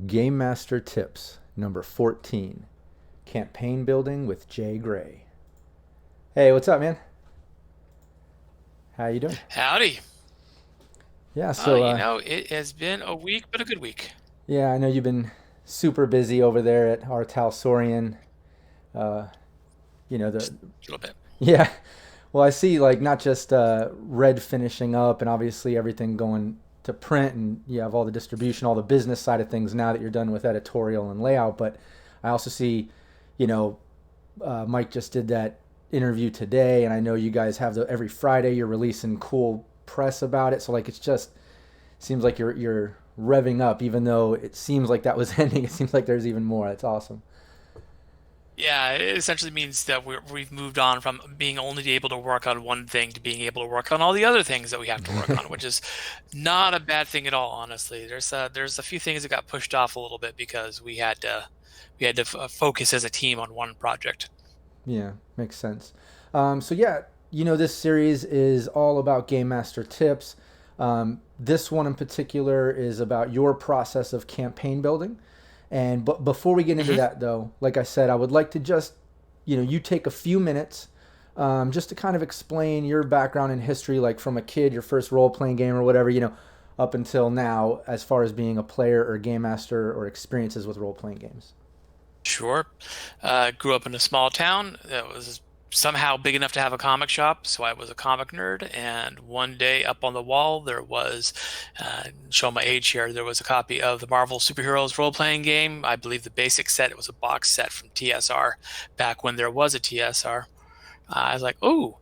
Game Master Tips, number 14. Campaign Building with Jay Gray. Hey, what's up, man? How you doing? Howdy. Yeah, Well, so it has been a week, but a good week. yeah, I know you've been super busy over there at our Talsorian. Uh, the Just a little bit. yeah. Well, I see like not just Red finishing up and obviously everything going to print and you have all the distribution, all the business side of things now that you're done with editorial and layout, but I also see, you know, Mike just did that interview today, and I know you guys have every Friday you're releasing cool press about it. So like it's just seems like you're revving up, even though it seems like that was ending. It seems like there's even more. That's awesome. Yeah, it essentially means that we've moved on from being only able to work on one thing to being able to work on all the other things that we have to work on, which is not a bad thing at all, honestly. There's a few things that got pushed off a little bit because we had to focus as a team on one project. Yeah, makes sense. So yeah, this series is all about game master tips. This one in particular is about your process of campaign building. And but before we get into hmm that, though, like I said, I would like to just, you take a few minutes, just to kind of explain your background and history, like from a kid, your first role playing game or whatever, up until now, as far as being a player or game master or experiences with role playing games. Sure. Grew up in a small town that was somehow big enough to have a comic shop, so I was a comic nerd. And one day up on the wall, there was, show my age here, there was a copy of the Marvel Superheroes role-playing game. I believe the basic set, it was a box set from TSR back when there was a TSR. I was like, oh,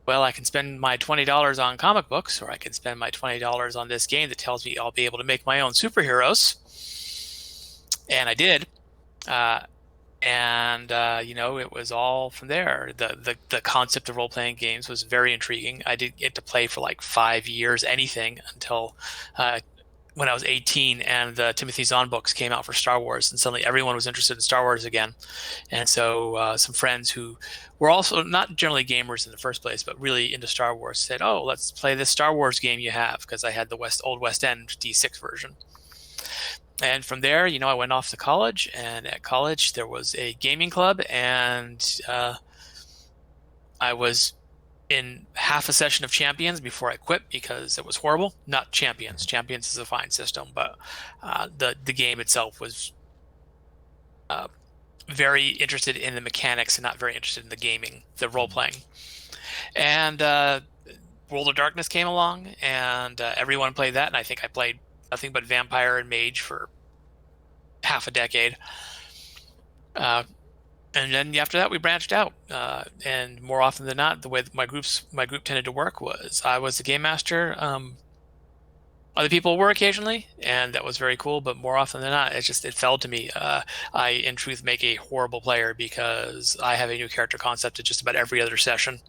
well, I can spend my $20 on comic books, or I can spend my $20 on this game that tells me I'll be able to make my own superheroes. And I did. Uh, and it was all from there. The concept of role playing games was very intriguing. I didn't get to play for like 5 years anything until uh, when I was 18 and the Timothy Zahn books came out for Star Wars, and suddenly everyone was interested in Star Wars again. And so some friends who were also not generally gamers in the first place, but really into Star Wars said, "Oh, let's play this Star Wars game you have," because I had the Old West End D6 version. And from there, I went off to college, and at college there was a gaming club, and I was in half a session of Champions before I quit because it was horrible. Not Champions. Champions is a fine system, but the game itself was uh, very interested in the mechanics and not very interested in the gaming, the role playing. And World of Darkness came along, and everyone played that, and I think I played nothing but Vampire and Mage for half a decade. Uh, and then after that, we branched out. And more often than not, the way that my group tended to work was I was the game master. Other people were occasionally, and that was very cool. But more often than not, it fell to me. I, in truth, make a horrible player because I have a new character concept at just about every other session,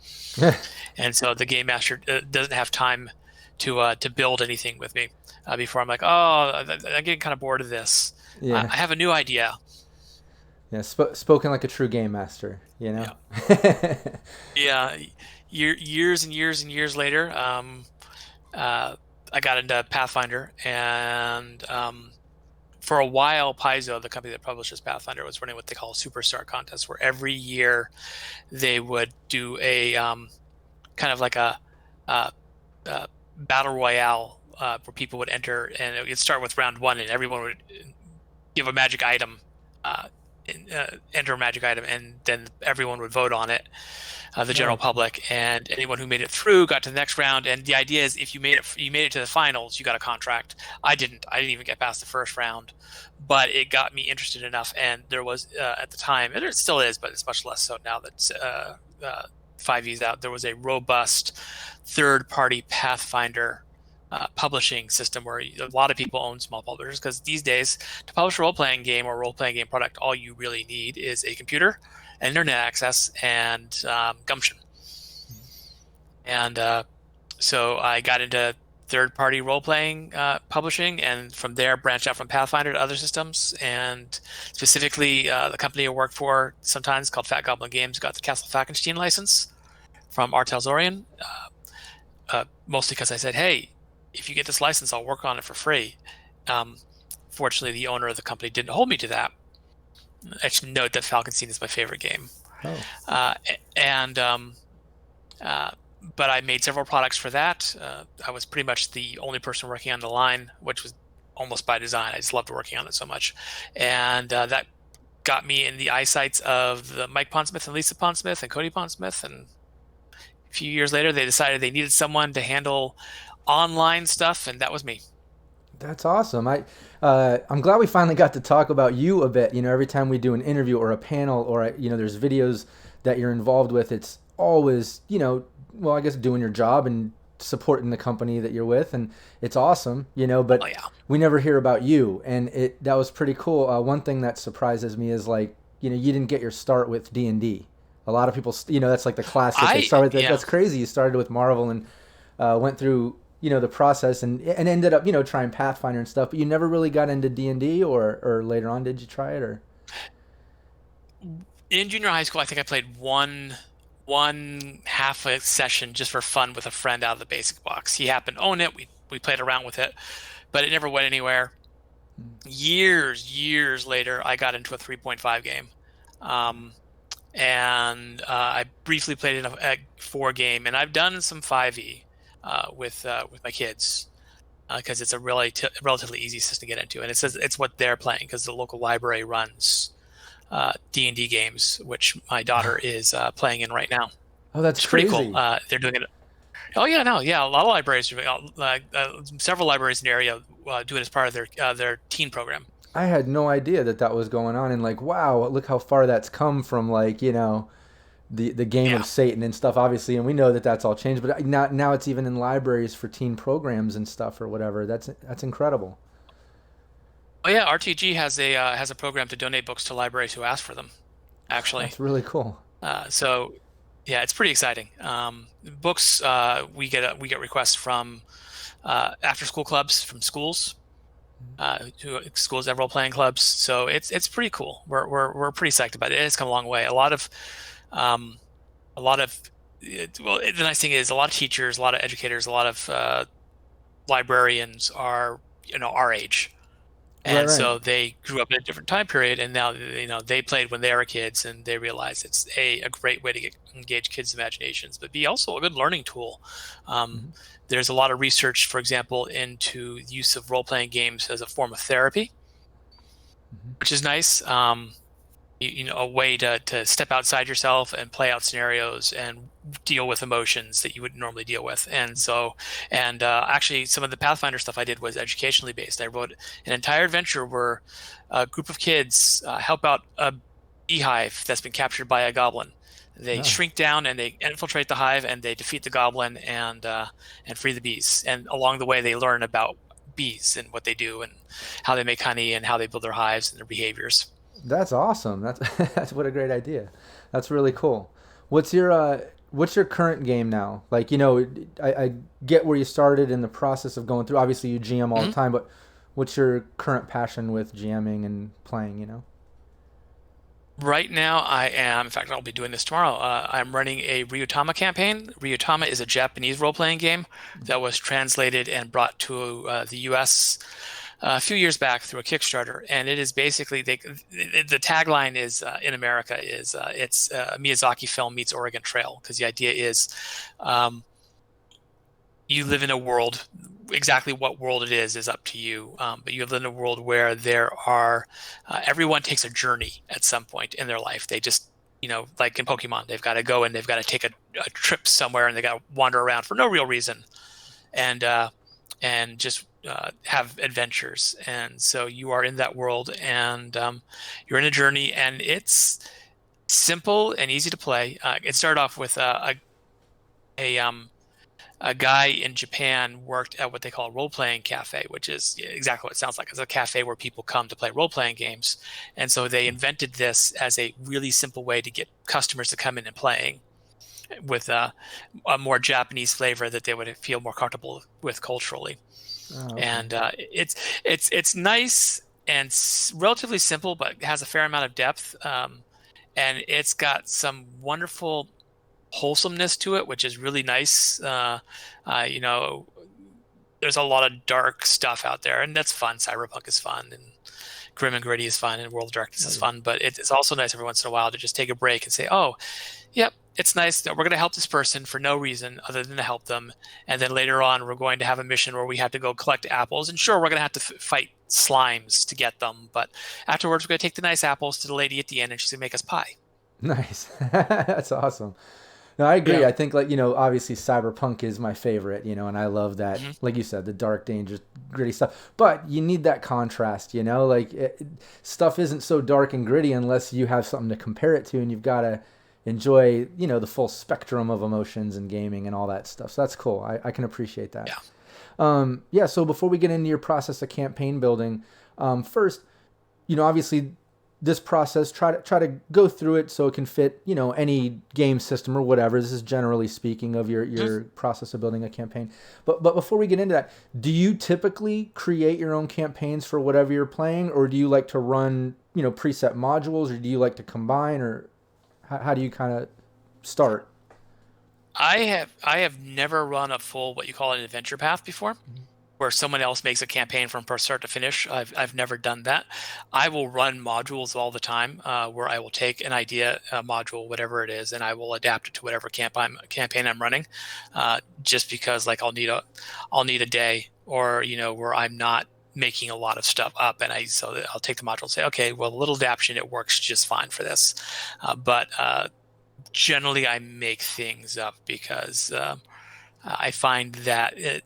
and so the game master doesn't have time to build anything with me before I'm like, oh, I'm getting kind of bored of this. Yeah. I have a new idea. Yeah, spoken like a true game master, you know? Yeah. Yeah, years and years and years later, uh, I got into Pathfinder, and for a while, Paizo, the company that publishes Pathfinder, was running what they call a superstar contest, where every year they would do a kind of like a, a battle royale where people would enter, and it would start with round one, and everyone would give a magic item. Enter a magic item, and then everyone would vote on it, the general Nice. public, and anyone who made it through got to the next round. And the idea is, if you made it to the finals, you got a contract. I didn't even get past the first round, but it got me interested enough. And there was at the time, and it still is, but it's much less so now that 5E's out. There was a robust third-party Pathfinder publishing system where a lot of people own small publishers, because these days to publish a role-playing game or role-playing game product, all you really need is a computer, internet access, and gumption. And so I got into third-party role-playing publishing, and from there branched out from Pathfinder to other systems. And specifically, the company I worked for sometimes called Fat Goblin Games got the Castle Falkenstein license from Artel Zorian, mostly because I said, "Hey, if you get this license, I'll work on it for free." Um, unfortunately, the owner of the company didn't hold me to that. I should note that Falcon Scene is my favorite game. Oh, Uh, and uh, but I made several products for that. I was pretty much the only person working on the line, which was almost by design. I just loved working on it so much, and that got me in the eyesights of the Mike Pondsmith and Lisa Pondsmith and Cody Pondsmith. And a few years later, they decided they needed someone to handle online stuff, and that was me. that's awesome. I'm glad we finally got to talk about you a bit. You know, every time we do an interview or a panel or you know, there's videos that you're involved with, it's always, you know, well, I guess doing your job and supporting the company that you're with, and it's awesome, you know. Oh But yeah, we never hear about you, and it that was pretty cool. One thing that surprises me is like, you know, you didn't get your start with D&D. A lot of people, you know, that's like the classic. They I start with that. yeah. That's crazy. You started with Marvel and went through, you know, the process and ended up, you know, trying Pathfinder and stuff. But you never really got into D&D, or later on did you try it or? In junior high school, I think I played one half a session just for fun with a friend out of the basic box. He happened to own it. We played around with it, but it never went anywhere. Years later, I got into a 3.5 game. Um, and I briefly played in a 4 game, and I've done some 5e with my kids because it's a really relatively easy system to get into, and it's what they're playing because the local library runs D&D games, which my daughter is playing in right now. Oh, that's It's pretty cool. crazy. They're doing it. Oh yeah, no, yeah. A lot of libraries, several libraries in the area, do it as part of their teen program. I had no idea that that was going on, and like, wow, look how far that's come from, like, you know, the game of Yeah. Satan and stuff, obviously, and we know that that's all changed. But now it's even in libraries for teen programs and stuff or whatever. That's incredible. Oh yeah, RTG has a program to donate books to libraries who ask for them, actually. That's really cool. So yeah, it's pretty exciting. Books we get requests from after school clubs from schools. Schools have role playing clubs, so it's pretty cool. We're pretty psyched about it. It's come a long way. Um, a lot of well, the nice thing is a lot of teachers, a lot of educators, a lot of librarians are our age, Right, and right. so they grew up in a different time period, and now they played when they were kids, and they realize it's a great way to engage kids' imaginations, but be also a good learning tool. Um, Hmm. there's a lot of research, for example, into the use of role-playing games as a form of therapy, Hmm. which is nice. A way to step outside yourself and play out scenarios and deal with emotions that you would normally deal with. And so, and actually, some of the Pathfinder stuff I did was educationally based. I wrote an entire adventure where a group of kids help out a beehive that's been captured by a goblin. They Oh, shrink down and they infiltrate the hive and they defeat the goblin and free the bees. And along the way, they learn about bees and what they do and how they make honey and how they build their hives and their behaviors. that's awesome. That's that's what a great idea. That's really cool. What's your what's your current game now? Like, you know, I get where you started in the process of going through. Obviously, you GM all the Mhm. time, but what's your current passion with GMing and playing? You know. Right now, in fact, I'll be doing this tomorrow. I'm running a Ryutama campaign. Ryutama is a Japanese role-playing game that was translated and brought to the US a few years back through a Kickstarter. And it is basically, the tagline is in America is it's a Miyazaki film meets Oregon Trail, because the idea is um, you live in a world, exactly what world it is up to you. But you live in a world where there are, everyone takes a journey at some point in their life. They just, like in Pokemon, they've got to go and they've got to take a trip somewhere and they got to wander around for no real reason and, just have adventures. And so you are in that world and you're in a journey and it's simple and easy to play. It started off with a a guy in Japan worked at what they call a role-playing cafe, which is exactly what it sounds like. It's a cafe where people come to play role-playing games. And so they invented this as a really simple way to get customers to come in and playing with a more Japanese flavor that they would feel more comfortable with culturally. Oh, okay. And it's nice and relatively simple, but has a fair amount of depth. And it's got some wonderful wholesomeness to it, which is really nice. You know, there's a lot of dark stuff out there, and that's fun. Cyberpunk is fun, and Grim and Gritty is fun, and World of Darkness Oh is yeah. fun. But it's also nice every once in a while to just take a break and say, "Oh, yep, it's nice that we're going to help this person for no reason other than to help them." And then later on, we're going to have a mission where we have to go collect apples. And sure, we're going to have to fight slimes to get them. But afterwards, we're going to take the nice apples to the lady at the end and she's going to make us pie. Nice. That's awesome. No, I agree. Yeah. I think like, obviously Cyberpunk is my favorite, and I love that, Hmm. like you said, the dark, dangerous, gritty stuff. But you need that contrast, like stuff isn't so dark and gritty unless you have something to compare it to, and you've got to enjoy, the full spectrum of emotions and gaming and all that stuff. So that's cool. I can appreciate that. Yeah. Yeah. So before we get into your process of campaign building, first, obviously this process, try to go through it so it can fit any game system or whatever. This is generally speaking of your process of building a campaign. But before we get into that, do you typically create your own campaigns for whatever you're playing, or do you like to run preset modules, or do you like to combine, or how do you kind of start? I have never run a full what you call an adventure path before, where someone else makes a campaign from start to finish. I've never done that. I will run modules all the time, where I will take an idea, a module, whatever it is, and I will adapt it to whatever campaign I'm running. Just because like I'll need a day, or where I'm not making a lot of stuff up, and I'll take the module and say, okay, well, a little adaptation, it works just fine for this. But generally, I make things up because I find that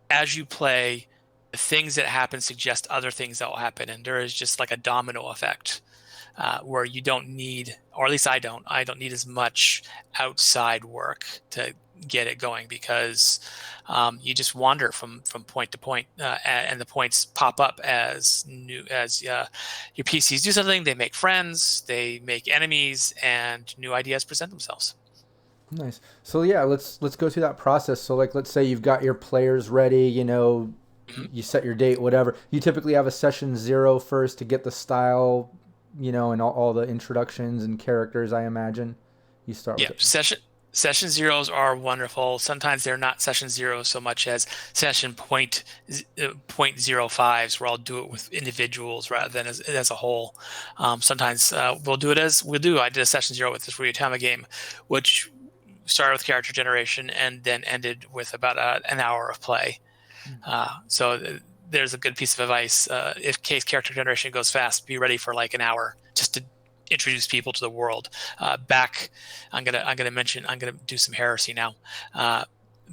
as you play, the things that happen suggest other things that will happen, and there is just like a domino effect, where you don't need, or at least I don't need as much outside work to get it going, because you just wander from point to point, and the points pop up as your PCs do something. They make friends, they make enemies, and new ideas present themselves. Nice. So yeah, let's go through that process. So like, let's say you've got your players ready. Mhm. You set your date, whatever. You typically have a session zero first to get the style, and all the introductions and characters. I imagine you start with Yeah, it. session zeros are wonderful. Sometimes they're not session zeros so much as session point 0.05s, where I'll do it with individuals rather than as a whole. Sometimes I did a session zero with this Ryutama game, which started with character generation and then ended with about an hour of play. So there's a good piece of advice. If case character generation goes fast, be ready for like an hour just to introduce people to the world. Back, I'm gonna do some heresy now. Uh,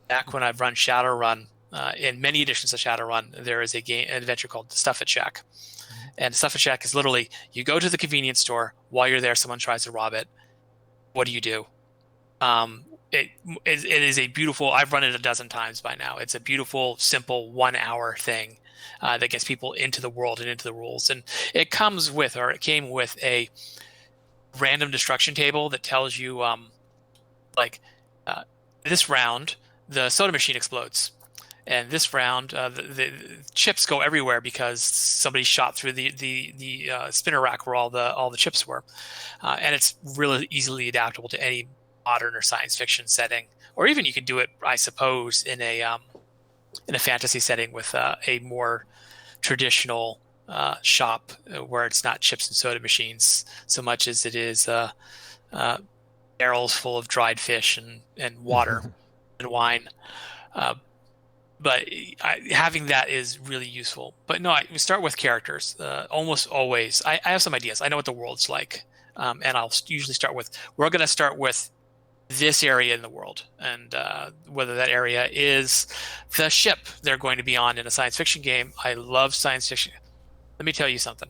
Back when I've run Shadowrun, in many editions of Shadowrun, there is an adventure called Stuff It Shack, and Stuff It Shack is literally you go to the convenience store. While you're there, someone tries to rob it. What do you do? Um, it is a beautiful. I've run it a dozen times by now. It's a beautiful, simple 1 hour thing, that gets people into the world and into the rules. And it came with a random destruction table that tells you, like, uh, this round the soda machine explodes, and this round the chips go everywhere because somebody shot through the spinner rack where all the chips were. And it's really easily adaptable to any modern or science fiction setting, or even you could do it, I suppose, in a fantasy setting with a more traditional shop, where it's not chips and soda machines so much as it is uh, barrels full of dried fish and water and wine. Uh, but having that is really useful. But no, we start with characters. Almost always, I have some ideas. I know what the world's like, and I'll usually start with. We're going to start with this area in the world, and whether that area is the ship they're going to be on in a science fiction game. I love science fiction. Let me tell you something.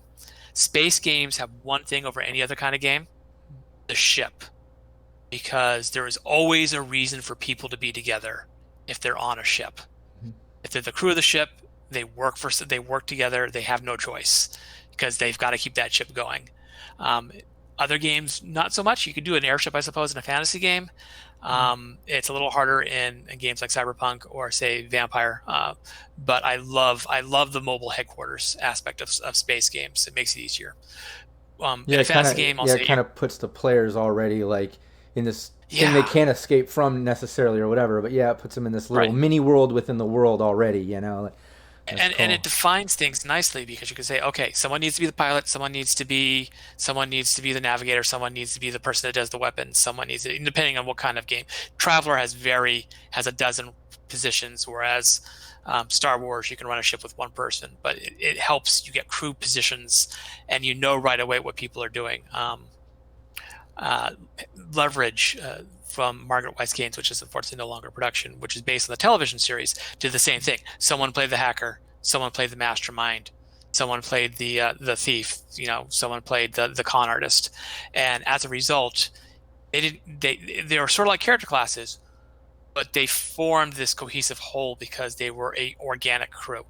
Space games have one thing over any other kind of game: the ship, because there is always a reason for people to be together if they're on a ship. If they're the crew of the ship, they work together. They have no choice because they've got to keep that ship going. Um, Other games, not so much. You could do an airship, I suppose, in a fantasy game. It's a little harder in games like Cyberpunk or say Vampire. But I love the mobile headquarters aspect of space games. It makes it easier. In Yeah, a it kind fantasy of game, I'll yeah, it say kind of puts the players already like in this thing they Yeah. can't escape from necessarily or whatever. But yeah, it puts them in this little Right. mini world within the world already. You know, that's And it cool. defines things nicely because you can say, okay, someone needs to be the pilot, someone needs to be the navigator, someone needs to be the person that does the weapons, someone needs to, depending on what kind of game. Traveler has a dozen positions, whereas Star Wars you can run a ship with one person, but it helps you get crew positions and you know right away what people are doing. Uh, Leverage from Margaret Weiss Gaines, which is unfortunately no longer in production, which is based on the television series, did the same thing. Someone played the hacker, someone played the mastermind, someone played the thief, someone played the con artist, and as a result, they were sort of like character classes, but they formed this cohesive whole because they were a organic crew,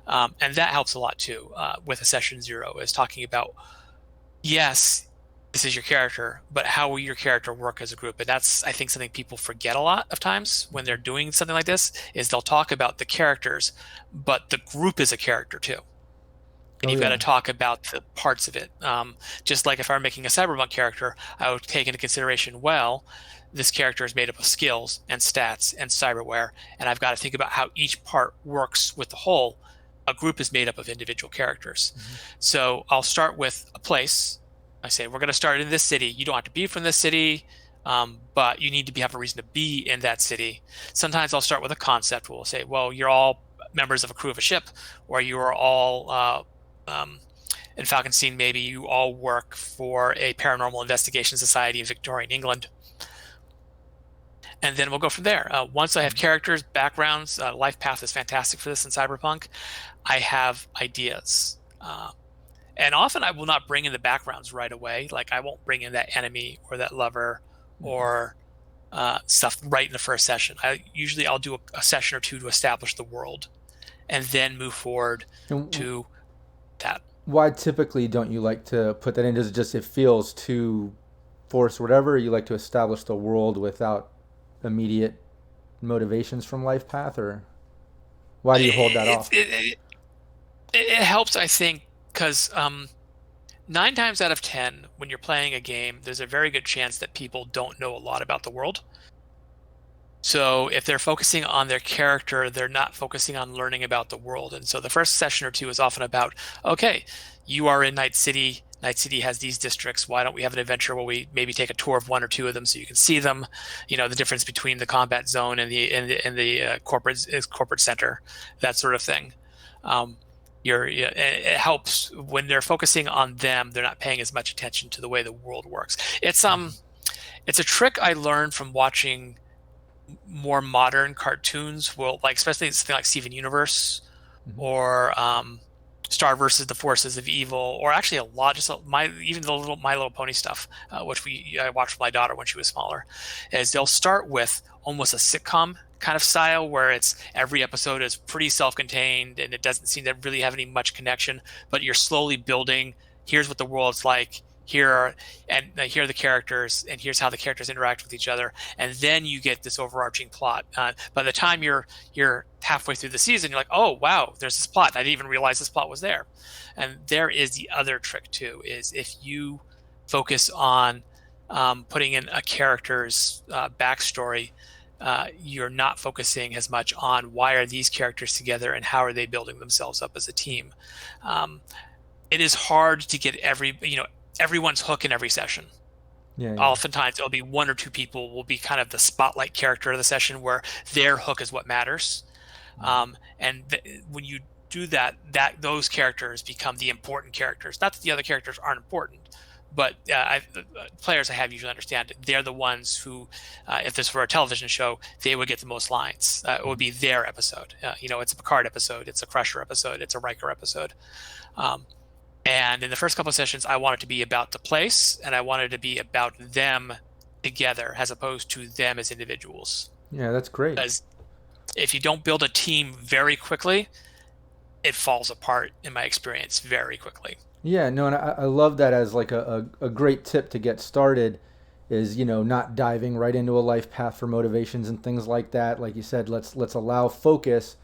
and that helps a lot too. With a session zero, is talking about yes, this is your character, but how will your character work as a group? And that's, I think, something people forget a lot of times when they're doing something like this, is they'll talk about the characters, but the group is a character too. And Oh you've got yeah. to talk about the parts of it. Just like if I were making a cyberpunk character, I would take into consideration, well, this character is made up of skills and stats and cyberware, and I've got to think about how each part works with the whole. A group is made up of individual characters. Mm-hmm. So I'll start with a place. I say, we're going to start in this city. You don't have to be from this city, but you need to have a reason to be in that city. Sometimes I'll start with a concept. We'll say, well, you're all members of a crew of a ship, or you are all in Falkenstein, maybe you all work for a paranormal investigation society in Victorian England. And then we'll go from there. Once I have characters, backgrounds, life path is fantastic for this in Cyberpunk. I have ideas. And often I will not bring in the backgrounds right away. Like I won't bring in that enemy or that lover Mm-hmm. or stuff right in the first session. I'll do a session or two to establish the world and then move forward And to that. why typically don't you like to put that in? Does it just it feels too forced, or whatever? Or you like to establish the world without immediate motivations from life path, or why do you hold that It, off? it, it, it helps, I think, because 9 times out of 10, when you're playing a game, there's a very good chance that people don't know a lot about the world. So if they're focusing on their character, they're not focusing on learning about the world. And so the first session or two is often about, okay, you are in Night City. Night City has these districts. Why don't we have an adventure where we maybe take a tour of one or two of them so you can see them? The difference between the combat zone and the corporate center, that sort of thing. Um, it helps when they're focusing on them. They're not paying as much attention to the way the world works. It's a trick I learned from watching more modern cartoons, will like especially something like Steven Universe Mm-hmm. or Star versus the Forces of Evil, or actually a lot just my even the little My Little Pony stuff, which I watched with my daughter when she was smaller, is they'll start with almost a sitcom kind of style where it's every episode is pretty self-contained and it doesn't seem to really have any much connection, but you're slowly building. Here's what the world's like. Here are the characters, and here's how the characters interact with each other, and then you get this overarching plot. By the time you're halfway through the season, you're like, oh wow, there's this plot. I didn't even realize this plot was there. And there is the other trick too: is if you focus on putting in a character's backstory, you're not focusing as much on why are these characters together and how are they building themselves up as a team. Um, it is hard to get everyone's hook in every session. Yeah, yeah. Oftentimes it'll be one or two people will be kind of the spotlight character of the session where their hook is what matters. When you do that, those characters become the important characters. Not that the other characters aren't important, but players I have usually understand they're the ones who, if this were a television show, they would get the most lines. It would be their episode. It's a Picard episode, it's a Crusher episode, it's a Riker episode. Um, and in the first couple of sessions, I want it to be about the place and I want it to be about them together as opposed to them as individuals. Yeah, that's great. Because if you don't build a team very quickly, it falls apart in my experience very quickly. Yeah, no, and I love that as like a great tip to get started is, not diving right into a life path for motivations and things like that. Like you said, let's allow focus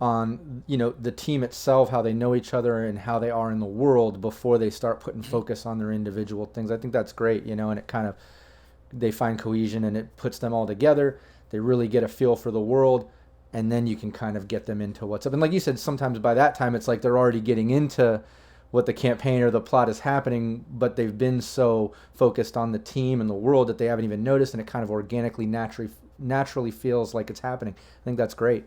on, the team itself, how they know each other and how they are in the world before they start putting Mhm. focus on their individual things. I think that's great, and it kind of they find cohesion and it puts them all together. They really get a feel for the world, and then you can kind of get them into what's up. And like you said, sometimes by that time it's like they're already getting into what the campaign or the plot is happening, but they've been so focused on the team and the world that they haven't even noticed, and it kind of organically, naturally feels like it's happening. I think that's great.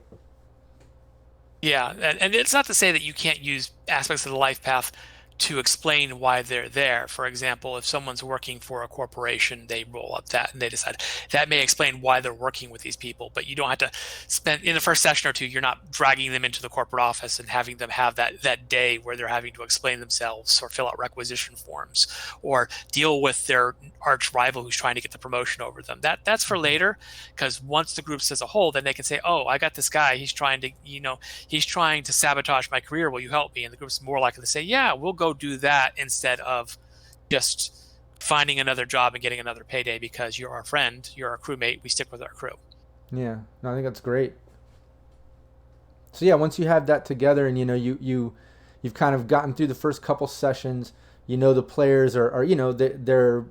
Yeah, and it's not to say that you can't use aspects of the life path to explain why they're there. For example, if someone's working for a corporation, they roll up that and they decide that may explain why they're working with these people. But you don't have to spend in the first session or two, you're not dragging them into the corporate office and having them have that day where they're having to explain themselves or fill out requisition forms or deal with their arch rival who's trying to get the promotion over them. That's for Mm-hmm. later, because once the group's as a whole, then they can say, "Oh, I got this guy. He's trying to, he's trying to sabotage my career. Will you help me?" And the group's more likely to say, "Yeah, we'll go do that," instead of just finding another job and getting another payday because you're our friend, you're our crewmate, we stick with our crew. Yeah, no, I think that's great. So yeah, once you have that together, and you've kind of gotten through the first couple sessions, the players are they're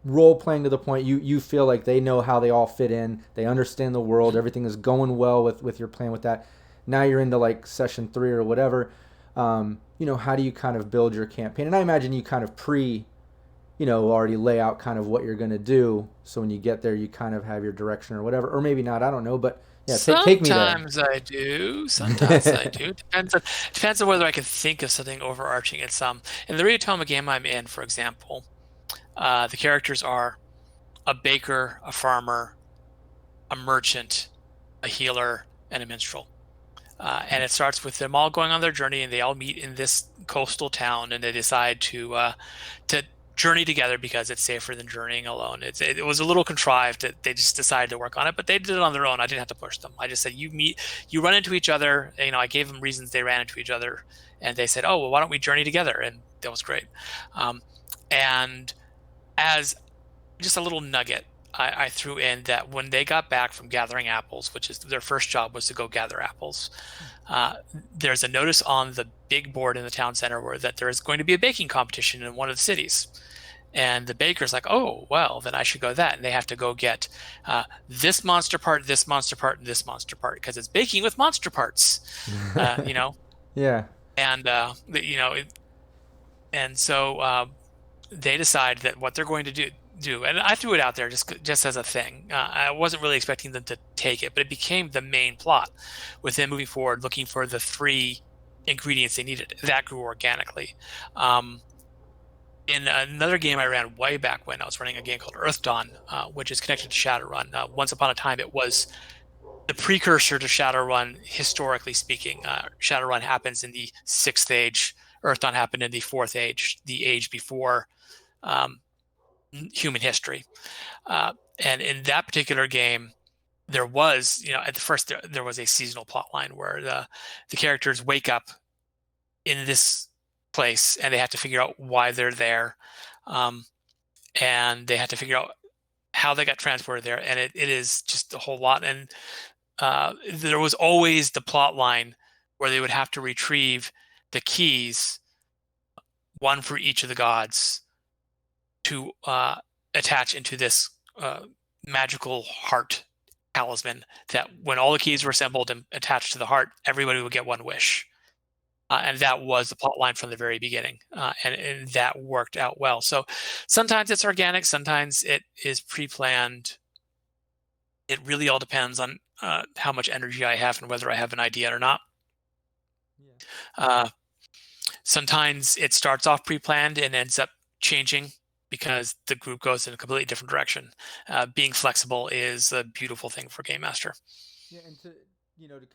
role playing to the point you feel like they know how they all fit in, they understand the world, everything is going well with your plan with that. Now you're into like session 3 or whatever. How do you kind of build your campaign? And I imagine you kind of already lay out kind of what you're going to do, so when you get there you kind of have your direction or whatever, or maybe not, I don't know, but yeah, take me there. Sometimes I do. Sometimes I do. Depends on whether I can think of something overarching. It's in the Ryotama game I'm in, for example, the characters are a baker, a farmer, a merchant, a healer, and a minstrel. And it starts with them all going on their journey, and they all meet in this coastal town, and they decide to journey together because it's safer than journeying alone. It was a little contrived that they just decided to work on it, but they did it on their own. I didn't have to push them. I just said, you run into each other. I gave them reasons they ran into each other, and they said, "Oh, well, why don't we journey together?" And that was great. Um, and as just a little nugget, I threw in that when they got back from gathering apples, which is their first job was to go gather apples, uh, there's a notice on the big board in the town center where that there is going to be a baking competition in one of the cities. And the baker's like, "Oh, well, then I should go to that." And they have to go get this monster part, this monster part, and this monster part because it's baking with monster parts, uh, you know. Yeah. And and so they decide that what they're going to do, and I threw it out there just as a thing. I wasn't really expecting them to take it, but it became the main plot with them moving forward, looking for the three ingredients they needed. That grew organically. Um, in another game I ran way back when, I was running a game called Earth Dawn, which is connected to Shadowrun. Once upon a time, it was the precursor to Shadowrun, historically speaking. Shadowrun happens in the sixth age. Earth Dawn happened in the fourth age, the age before um, human history. And in that particular game, there was, at the first there was a seasonal plot line where the characters wake up in this place and they have to figure out why they're there, um, and they have to figure out how they got transported there, and it is just a whole lot. And there was always the plot line where they would have to retrieve the keys, one for each of the gods, to attach into this magical heart talisman that when all the keys were assembled and attached to the heart, everybody would get one wish. And that was the plot line from the very beginning. And that worked out well. So sometimes it's organic, sometimes it is pre planned. It really all depends on how much energy I have and whether I have an idea or not. Yeah. Uh, Sometimes it starts off pre planned and ends up changing because the group goes in a completely different direction. Being flexible is a beautiful thing for Game Master. Yeah, and to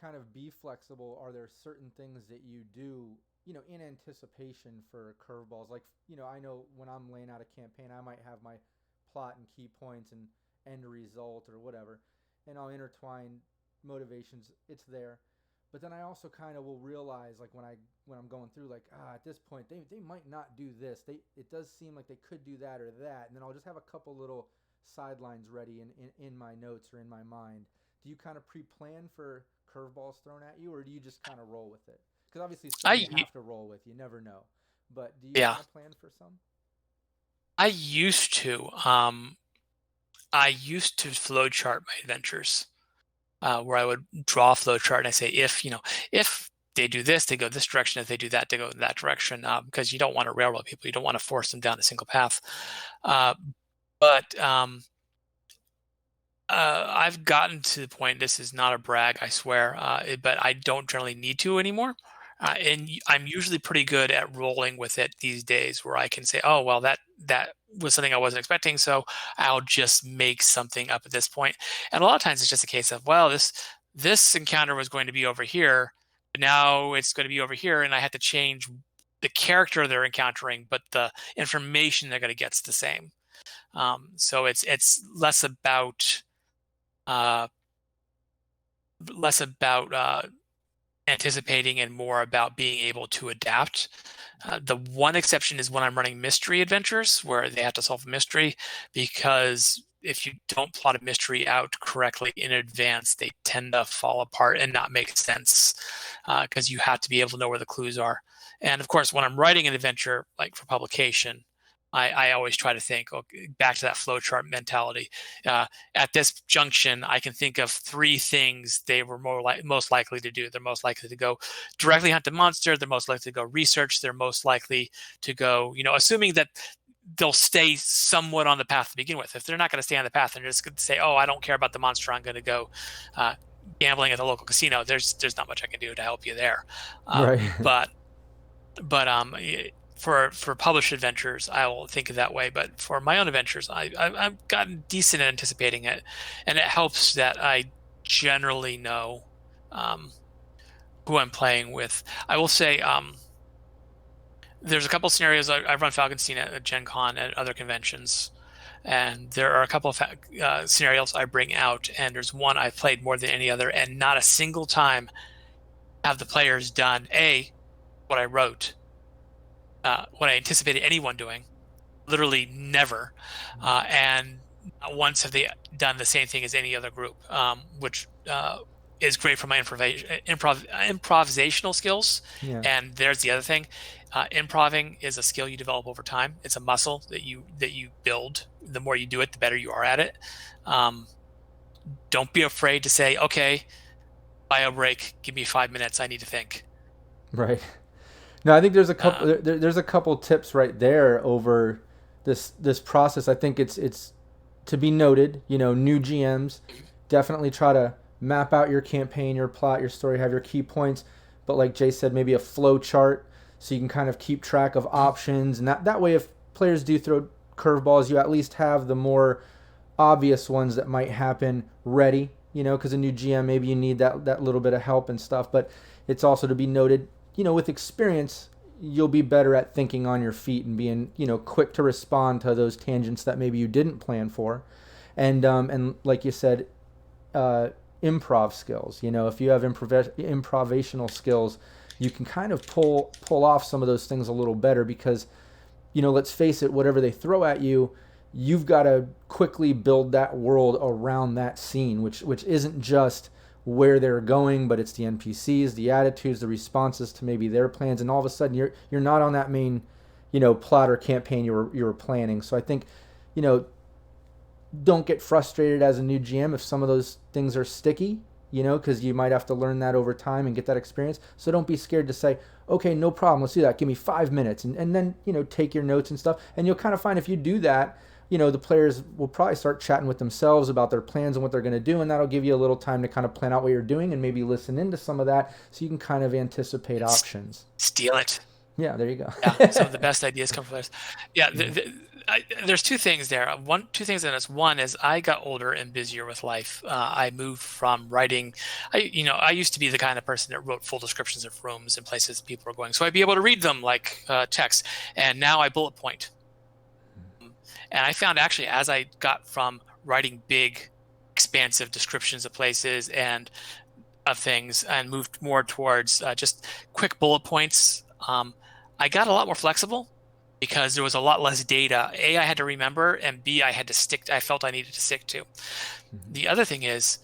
kind of be flexible, are there certain things that you do, in anticipation for curveballs? Like, I know when I'm laying out a campaign, I might have my plot and key points and end result or whatever, and I'll intertwine motivations. It's there. But then I also kind of will realize, like when I'm going through, like, at this point they might not do this. It does seem like they could do that or that, and then I'll just have a couple little sidelines ready in my notes or in my mind. Do you kind of pre-plan for curveballs thrown at you, or do you just kind of roll with it? Because obviously some you I have to roll with. You never know. But do you Yeah, kind of plan for some? I used to. I used to flowchart my adventures, where I would draw a flowchart and I say, if they do this, they go this direction. If they do that, they go that direction. Because you don't want to railroad people. You don't want to force them down a single path. Uh, but I've gotten to the point, this is not a brag, I swear, but I don't generally need to anymore. I'm usually pretty good at rolling with it these days where I can say, oh, well, that was something I wasn't expecting, so I'll just make something up at this point. And a lot of times it's just a case of, well, this encounter was going to be over here, but now it's going to be over here, and I have to change the character they're encountering, but the information they're going to get's the same. So it's uh, less about anticipating and more about being able to adapt. The one exception is when I'm running mystery adventures where they have to solve a mystery, because if you don't plot a mystery out correctly in advance, they tend to fall apart and not make sense, because you have to be able to know where the clues are. And of course, when I'm writing an adventure, like for publication, I always try to think, okay, back to that flowchart mentality. At this junction, I can think of three things they were most likely to do. They're most likely to go directly hunt the monster. They're most likely to go research. They're most likely to go, assuming that they'll stay somewhat on the path to begin with. If they're not going to stay on the path, they're just going to say, "Oh, I don't care about the monster. I'm going to go uh, gambling at the local casino." There's not much I can do to help you there. Right. But for published adventures, I will think of that way. But for my own adventures, I've gotten decent at anticipating it, and it helps that I generally know um, who I'm playing with. I will say there's a couple scenarios. I've run Falconstein at Gen Con and other conventions, and there are a couple of scenarios I bring out, and there's one I've played more than any other, and not a single time have the players done what I wrote, what I anticipated anyone doing. Literally never. And not once have they done the same thing as any other group, which is great for my improvisational skills. Yeah. And there's the other thing. Improving is a skill you develop over time. It's a muscle that you build. The more you do it, the better you are at it. Um, don't be afraid to say, okay, bio break, give me 5 minutes. I need to think. Right. No, I think there's a couple. Uh, There's a couple tips right there over this process. I think it's to be noted. New GMs definitely try to map out your campaign, your plot, your story, have your key points. But like Jay said, maybe a flow chart so you can kind of keep track of options, and that way, if players do throw curveballs, you at least have the more obvious ones that might happen ready. Because a new GM, maybe you need that little bit of help and stuff. But it's also to be noted, with experience, you'll be better at thinking on your feet and being, quick to respond to those tangents that maybe you didn't plan for. And like you said, uh, improv skills. If you have improvisational skills, you can kind of pull off some of those things a little better because, let's face it, whatever they throw at you, you've got to quickly build that world around that scene, which isn't just where they're going, but it's the NPCs, the attitudes, the responses to maybe their plans, and all of a sudden you're not on that main, plot or campaign you were planning. So I think, you know, don't get frustrated as a new GM if some of those things are sticky, because you might have to learn that over time and get that experience. So don't be scared to say, okay, no problem, let's do that. Give me 5 minutes. And then, take your notes and stuff. And you'll kind of find if you do that, the players will probably start chatting with themselves about their plans and what they're going to do. And that'll give you a little time to kind of plan out what you're doing and maybe listen into some of that so you can kind of anticipate options. Steal it. Yeah, there you go. Yeah, some of the best ideas come from this. Yeah, Yeah. there's two things there. Two things in this. One is I got older and busier with life. I moved from writing. I used to be the kind of person that wrote full descriptions of rooms and places people were going, so I'd be able to read them like text. And now I bullet point. And I found actually as I got from writing big, expansive descriptions of places and of things and moved more towards just quick bullet points. I got a lot more flexible because there was a lot less data. A, I had to remember, and B, I felt I needed to stick to. Mhm. The other thing is,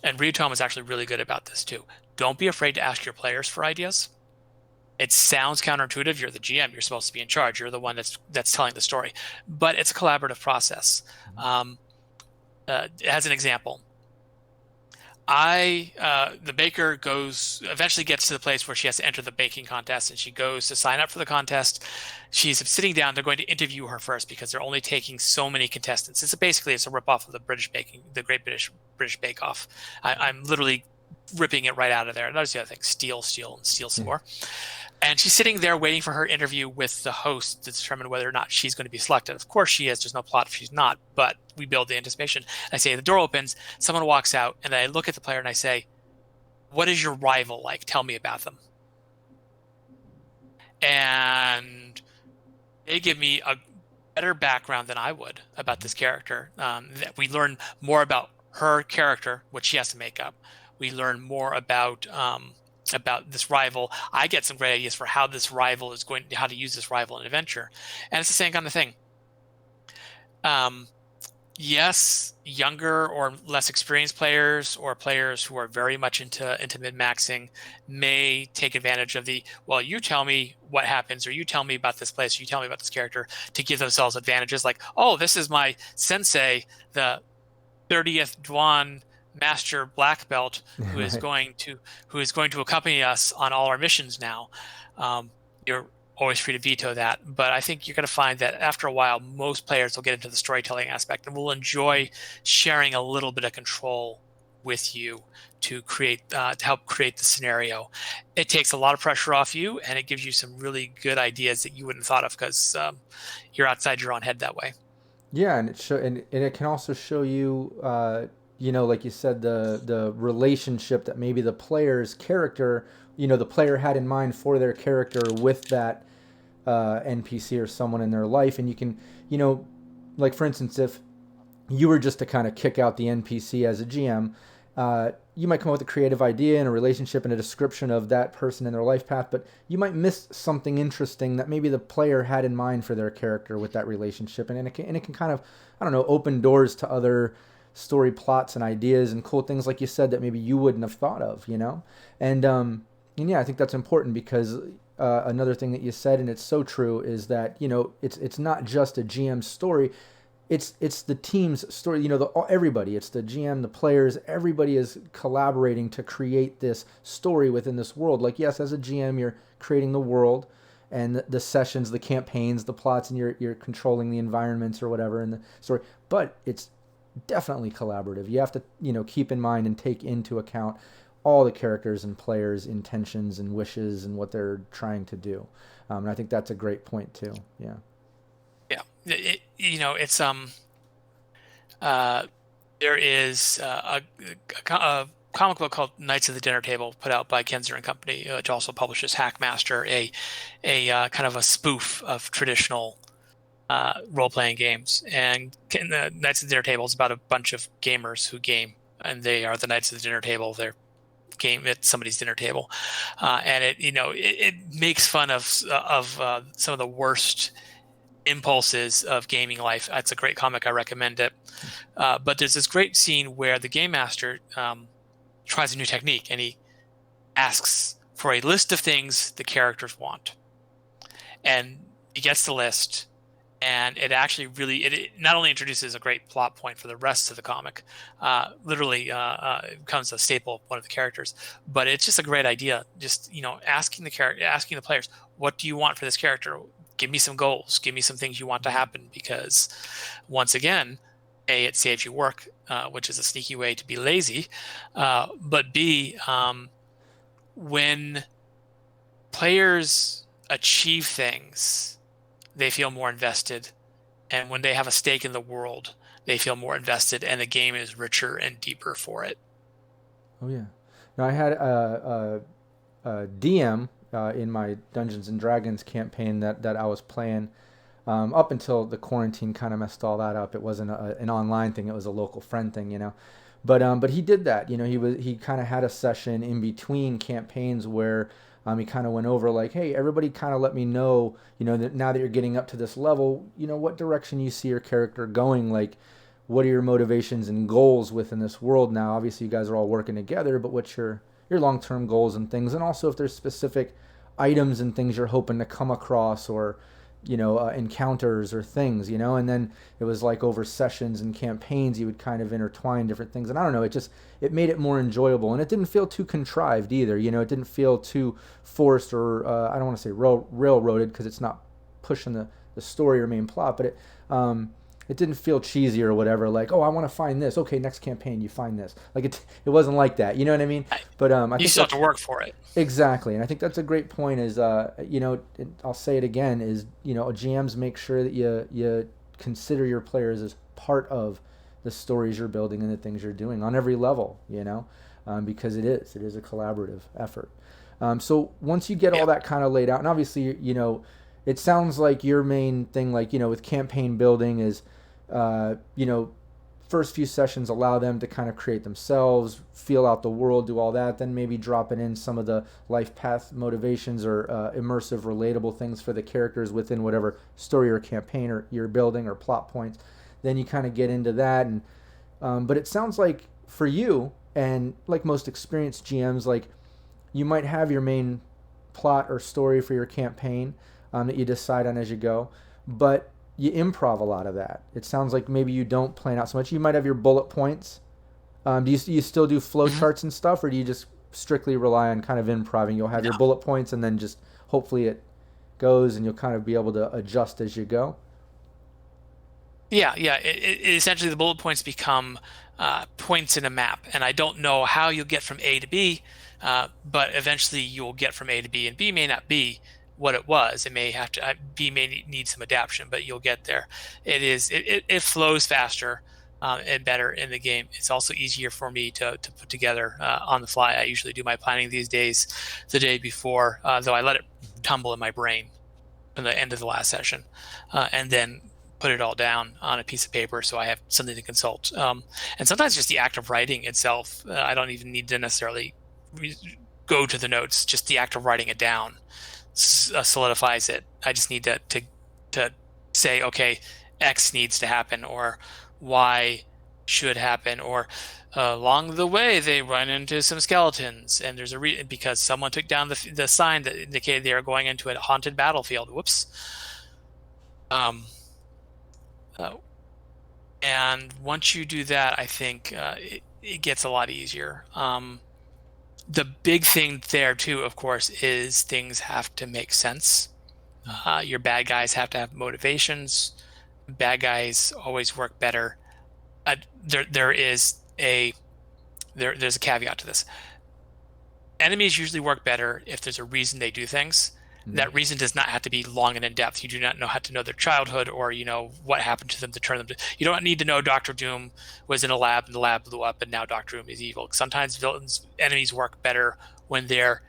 and Ryutom is actually really good about this too, don't be afraid to ask your players for ideas. It sounds counterintuitive. You're the GM. You're supposed to be in charge. You're the one that's telling the story. But it's a collaborative process. Um, as an example, the baker goes eventually gets to the place where she has to enter the baking contest, and she goes to sign up for the contest. She's sitting down. They're going to interview her first because they're only taking so many contestants. It's a ripoff of the the Great British Bake Off. I'm literally ripping it right out of there. And there's the other thing: steal, steal, and steal some Yeah. more. And she's sitting there waiting for her interview with the host to determine whether or not she's going to be selected. Of course she is. There's no plot if she's not, but we build the anticipation. I say the door opens, someone walks out, and I look at the player and I say, "What is your rival like? Tell me about them." And they give me a better background than I would about this character. That we learn more about her character, what she has to make up. We learn more about this rival. I get some great ideas for how to use this rival in adventure, and it's the same kind of thing. Um, yes, younger or less experienced players or players who are very much into min-maxing may take advantage of the, well, you tell me what happens, or you tell me about this place, or you tell me about this character, to give themselves advantages like, oh, this is my sensei, the 30th Dwan Master Black Belt, Right. who is going to accompany us on all our missions now. You're always free to veto that, but I think you're going to find that after a while, most players will get into the storytelling aspect and will enjoy sharing a little bit of control with you to help create the scenario. It takes a lot of pressure off you, and it gives you some really good ideas that you wouldn't have thought of because you're outside your own head that way. Yeah, and and it can also show you, like you said, the relationship that maybe the player's character, the player had in mind for their character with that NPC or someone in their life, and you can, you know, like for instance, if you were just to kind of kick out the NPC as a GM, you might come up with a creative idea and a relationship and a description of that person and their life path, but you might miss something interesting that maybe the player had in mind for their character with that relationship, and it can kind of, I don't know, open doors to other story plots and ideas and cool things like you said that maybe you wouldn't have thought of. And yeah, I think that's important because another thing that you said, and it's so true, is that it's not just a GM story, it's the team's story. Everybody, it's the GM, the players, everybody is collaborating to create this story within this world. Like, yes, as a GM, you're creating the world and the sessions, the campaigns, the plots, and you're controlling the environments or whatever in the story. But it's definitely collaborative. You have to keep in mind and take into account all the characters and players' intentions and wishes and what they're trying to do. And I think that's a great point too. Yeah. Yeah, it's uh, there is a comic book called Knights of the Dinner Table, put out by Kenzer and Company, which also publishes Hackmaster, a kind of a spoof of traditional role-playing games. And the Knights of the Dinner Table is about a bunch of gamers who game, and they are the Knights of the Dinner Table. They're game at somebody's dinner table, and it makes fun of some of the worst impulses of gaming life. It's a great comic. I recommend it. But there's this great scene where the game master tries a new technique, and he asks for a list of things the characters want, and he gets the list. And it actually it not only introduces a great plot point for the rest of the comic, literally it becomes a staple of one of the characters, but it's just a great idea. Just asking the players, what do you want for this character? Give me some goals. Give me some things you want to happen, because once again, A, it saves you work, which is a sneaky way to be lazy, but B, when players achieve things, they feel more invested. And when they have a stake in the world, they feel more invested, and the game is richer and deeper for it. Oh yeah. Now I had a DM in my Dungeons and Dragons campaign that I was playing up until the quarantine kind of messed all that up. It wasn't an online thing; it was a local friend thing. But he did that. He kind of had a session in between campaigns where he kind of went over like, hey, everybody, kind of let me know, that now that you're getting up to this level, what direction you see your character going, like what are your motivations and goals within this world now? Obviously, you guys are all working together, but what's your long-term goals and things, and also if there's specific items and things you're hoping to come across, or encounters or things, and then it was like over sessions and campaigns you would kind of intertwine different things, and I don't know, it made it more enjoyable, and it didn't feel too contrived either. It didn't feel too forced, or I don't want to say railroaded, because it's not pushing the story or main plot, but it didn't feel cheesy or whatever, like, oh, I want to find this, okay, next campaign you find this, like it wasn't like that, you know what I mean? I, But I you think still have that's to work for it. exactly, and I think that's a great point. Is I'll say it again: is GMs make sure that you consider your players as part of the stories you're building and the things you're doing on every level. Because it is a collaborative effort. So once you get all Yeah. that kind of laid out, and obviously it sounds like your main thing, like with campaign building, is uh, you know first few sessions allow them to kind of create themselves, feel out the world, do all that, then maybe dropping in some of the life path motivations or immersive, relatable things for the characters within whatever story or campaign or you're building or plot points. Then you kind of get into that, and but it sounds like for you and like most experienced GMs, like you might have your main plot or story for your campaign that you decide on as you go, but you improv a lot of that. It sounds like maybe you don't plan out so much. You might have your bullet points. Do you still do flow hmm charts and stuff, or do you just strictly rely on kind of improving? You'll have No. your bullet points, and then just hopefully it goes, and you'll kind of be able to adjust as you go. Yeah, yeah. Essentially, the bullet points become points in a map, and I don't know how you'll get from A to B, but eventually you'll get from A to B, and B may not be what it was. It may have to B may need some adaptation, but you'll get there. It flows faster and better in the game. It's also easier for me to put together on the fly. I usually do my planning these days the day before, though I let it tumble in my brain in the end of the last session, and then put it all down on a piece of paper so I have something to consult. And sometimes just the act of writing itself, I don't even need to necessarily go to the notes. Just the act of writing it down solidifies it. I just need to say, okay, X needs to happen, or Y should happen, or along the way they run into some skeletons, and there's a because someone took down the sign that indicated they are going into a haunted battlefield. Whoops. Um, uh, and once you do that, I think it gets a lot easier. The big thing there too, of course, is things have to make sense. Your bad guys have to have motivations. Bad guys always work better. There is there's a caveat to this. Enemies usually work better if there's a reason they do things. Mm. That reason does not have to be long and in depth. You do not have to know their childhood, or what happened to them to turn them to. You don't need to know Doctor Doom was in a lab and the lab blew up and now Doctor Doom is evil. Sometimes enemies work better when they're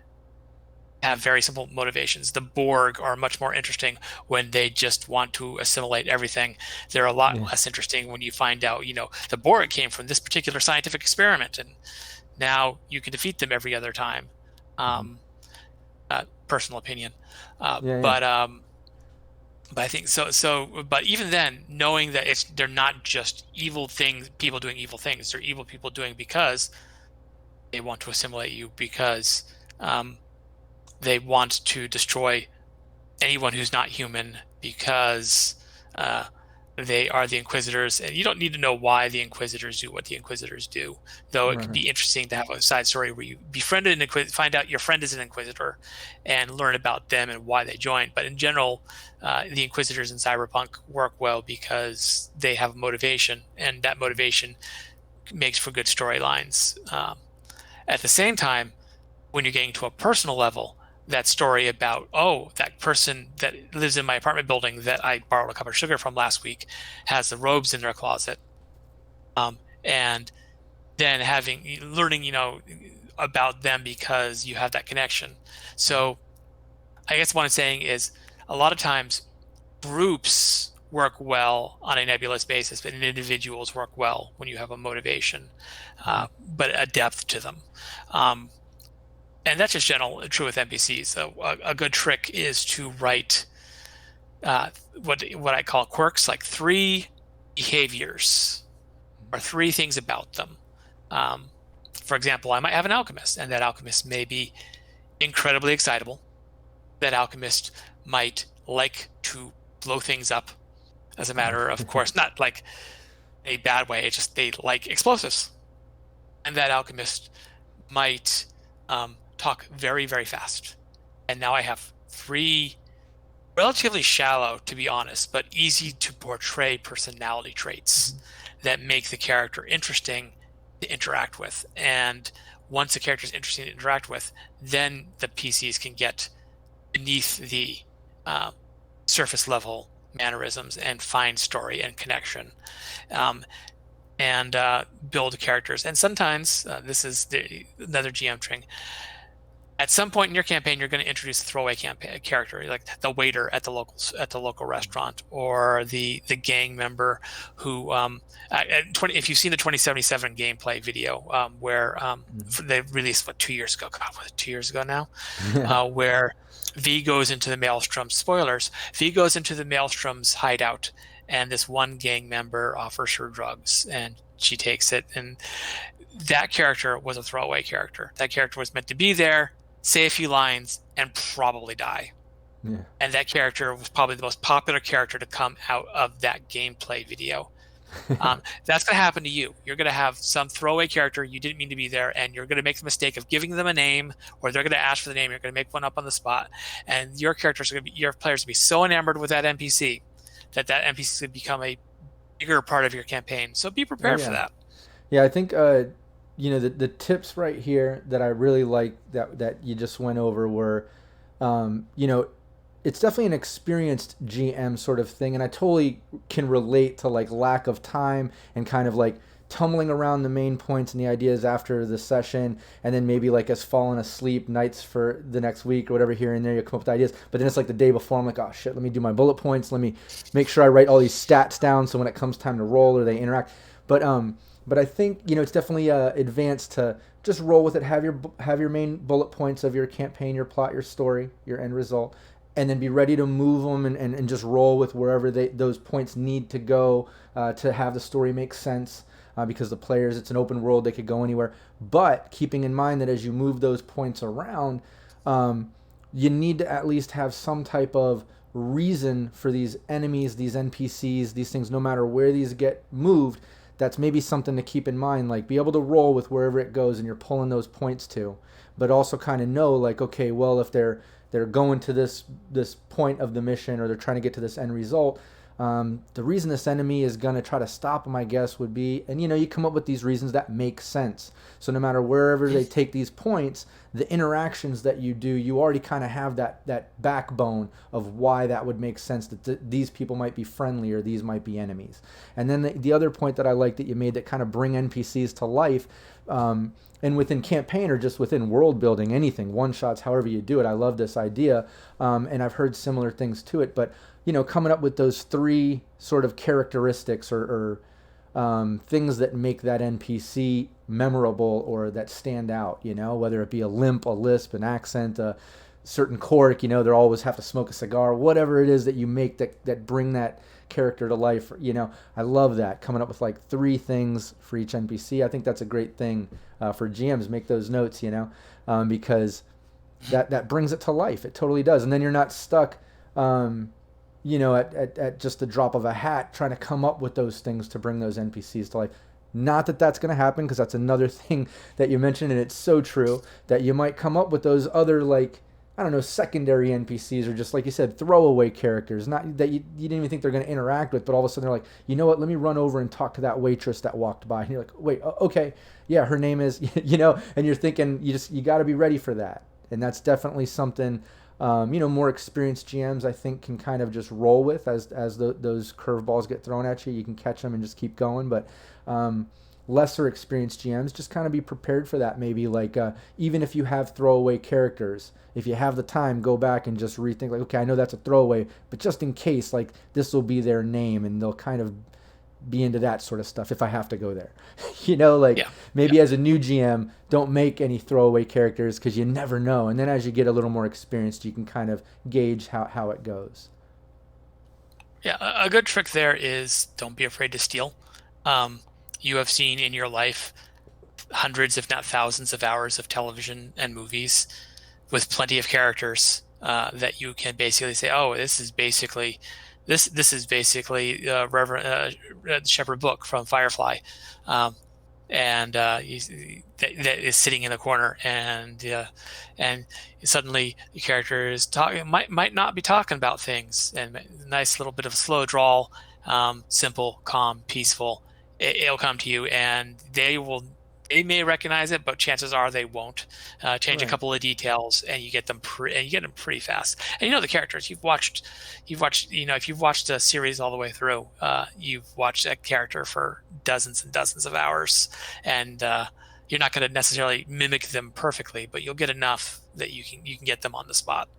have very simple motivations. The Borg are much more interesting when they just want to assimilate everything. They're a lot Yeah. less interesting when you find out, the Borg came from this particular scientific experiment, and now you can defeat them every other time. Mm-hmm. Um, Personal opinion, Yeah, yeah. but I think so. So, but even then, knowing that they're not just evil things, people doing evil things. They're evil people doing because they want to assimilate you, because um, they want to destroy anyone who's not human, because uh, they are the Inquisitors, and you don't need to know why the Inquisitors do what the Inquisitors do. Though it could Right. be interesting to have a side story where you befriend an Inquisitor, find out your friend is an Inquisitor, and learn about them and why they joined. But in general, the Inquisitors in Cyberpunk work well because they have motivation, and that motivation makes for good storylines. At the same time, when you're getting to a personal level, that story about, oh, that person that lives in my apartment building that I borrowed a cup of sugar from last week has the robes in their closet. And then learning, about them because you have that connection. So I guess what I'm saying is a lot of times groups work well on a nebulous basis, but individuals work well when you have a motivation, Mm-hmm. but a depth to them. Um, and that's just true with NPCs. So a good trick is to write uh, what I call quirks, like three behaviors or three things about them. Um, for example, I might have an alchemist, and that alchemist may be incredibly excitable. That alchemist might like to blow things up as a matter of course, not like a bad way. It's just they like explosives, and that alchemist might talk very, very fast. And now I have three relatively shallow, to be honest, but easy to portray personality traits Mhm. that make the character interesting to interact with. And once the character is interesting to interact with, then the PCs can get beneath the uh, surface level mannerisms and find story and connection. Um, and build characters. And sometimes this is another GM thing. At some point in your campaign, you're going to introduce a throwaway campaign character, like the waiter at the local restaurant, or the gang member who. If you've seen the 2077 gameplay video, where Mhm. they released 2 years ago, God, was it 2 years ago now? Yeah. Where V goes into the Maelstrom. Spoilers. V goes into the Maelstrom's hideout, and this one gang member offers her drugs, and she takes it. And that character was a throwaway character. That character was meant to be there, say a few lines, and probably die. Yeah. And that character was probably the most popular character to come out of that gameplay video. That's going to happen to you. You're going to have some throwaway character you didn't mean to be there, and you're going to make the mistake of giving them a name, or they're going to ask for the name. You're going to make one up on the spot, and your characters are going to be, your players will be so enamored with that NPC that that NPC is going to become a bigger part of your campaign. So be Oh prepared for yeah. that. Yeah, I think the tips right here that I really like that you just went over were, you know, it's definitely an experienced GM sort of thing, and I totally can relate to like lack of time and kind of like tumbling around the main points and the ideas after the session, and then maybe like us falling asleep nights for the next week or whatever here and there you come up with ideas, but then it's like the day before I'm like, oh shit, let me do my bullet points, let me make sure I write all these stats down so when it comes time to roll or they interact, but I think it's definitely advanced to just roll with it. Have your main bullet points of your campaign, your plot, your story, your end result, and then be ready to move them and just roll with wherever those points need to go to have the story make sense. Because the players, it's an open world, they could go anywhere. But keeping in mind that as you move those points around, um, you need to at least have some type of reason for these enemies, these NPCs, these things, no matter where these get moved. That's maybe something to keep in mind. Like, be able to roll with wherever it goes and you're pulling those points to, but also kind of know, like, okay, well, if they're going to this point of the mission or they're trying to get to this end result, the reason this enemy is going to try to stop them, I guess, would be, and you come up with these reasons that make sense. So no matter wherever they take these points, the interactions that you do, you already kind of have that backbone of why that would make sense, that these people might be friendly or these might be enemies. And then the other point that I like that you made that kind of bring NPCs to life, and within campaign or just within world building, anything, one shots, however you do it, I love this idea, and I've heard similar things to it, but coming up with those three sort of characteristics or things that make that NPC memorable or that stand out, whether it be a limp, a lisp, an accent, a certain quirk, they always have to smoke a cigar, whatever it is that you make that bring that character to life. I love that, coming up with like three things for each NPC. I think that's a great thing for GMs. Make those notes, because that brings it to life. It totally does. And then you're not stuck, at just the drop of a hat trying to come up with those things to bring those NPCs to life. Not that that's going to happen, because that's another thing that you mentioned, and it's so true that you might come up with those other, like, I don't know, secondary NPCs or just like you said, throwaway characters, not that you didn't even think they're going to interact with, but all of a sudden they're like, you know what, let me run over and talk to that waitress that walked by, and you're like, wait, okay, yeah, her name is, and you're thinking you got to be ready for that, and that's definitely something. More experienced GMs, I think, can kind of just roll with as those curveballs get thrown at you. You can catch them and just keep going. But lesser experienced GMs, just kind of be prepared for that. Maybe like even if you have throwaway characters, if you have the time, go back and just rethink. Like, okay, I know that's a throwaway, but just in case, like this will be their name, and they'll kind of be into that sort of stuff if I have to go there. Like Yeah. Yeah. maybe as a new GM, don't make any throwaway characters because you never know. And then as you get a little more experienced, you can kind of gauge how it goes. Yeah, a good trick there is don't be afraid to steal. Um, you have seen in your life hundreds, if not thousands, of hours of television and movies with plenty of characters that you can basically say, oh, This is basically Reverend Shepherd Book from Firefly, um, and that is sitting in the corner, and suddenly the character is talking, might not be talking about things, and a nice little bit of slow drawl, simple, calm, peaceful. It'll come to you, and they may recognize it, but chances are they won't. Change a Right. couple of details, and you get them pretty fast. And you know the characters. If you've watched a series all the way through, you've watched a character for dozens and dozens of hours, and you're not going to necessarily mimic them perfectly, but you'll get enough that you can get them on the spot.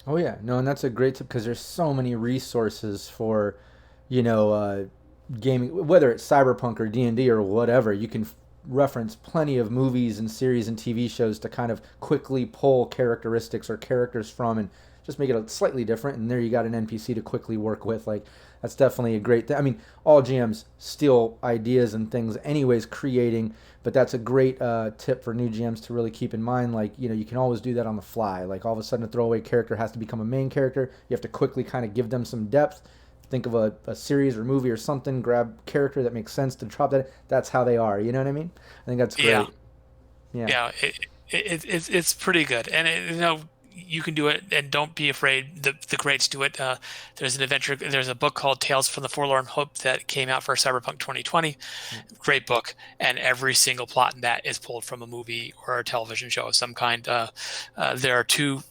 Oh yeah, no, and that's a great tip because there's so many resources for, gaming, whether it's Cyberpunk or D&D or whatever. You can reference plenty of movies and series and TV shows to kind of quickly pull characteristics or characters from and just make it a slightly different. And there you got an NPC to quickly work with. Like that's definitely a great thing. I mean, all GMs steal ideas and things, anyways, creating. But that's a great tip for new GMs to really keep in mind. Like, you can always do that on the fly. Like, all of a sudden, a throwaway character has to become a main character. You have to quickly kind of give them some depth. Think of a series or movie or something, grab character that makes sense to drop that. That's how they are. You know what I mean? I think that's Yeah, great. Yeah. yeah, it's pretty good, and you can do it, and don't be afraid. The greats do it. There's a book called Tales from the Forlorn Hope that came out for Cyberpunk 2020. Great book, and every single plot in that is pulled from a movie or a television show of some kind. There are two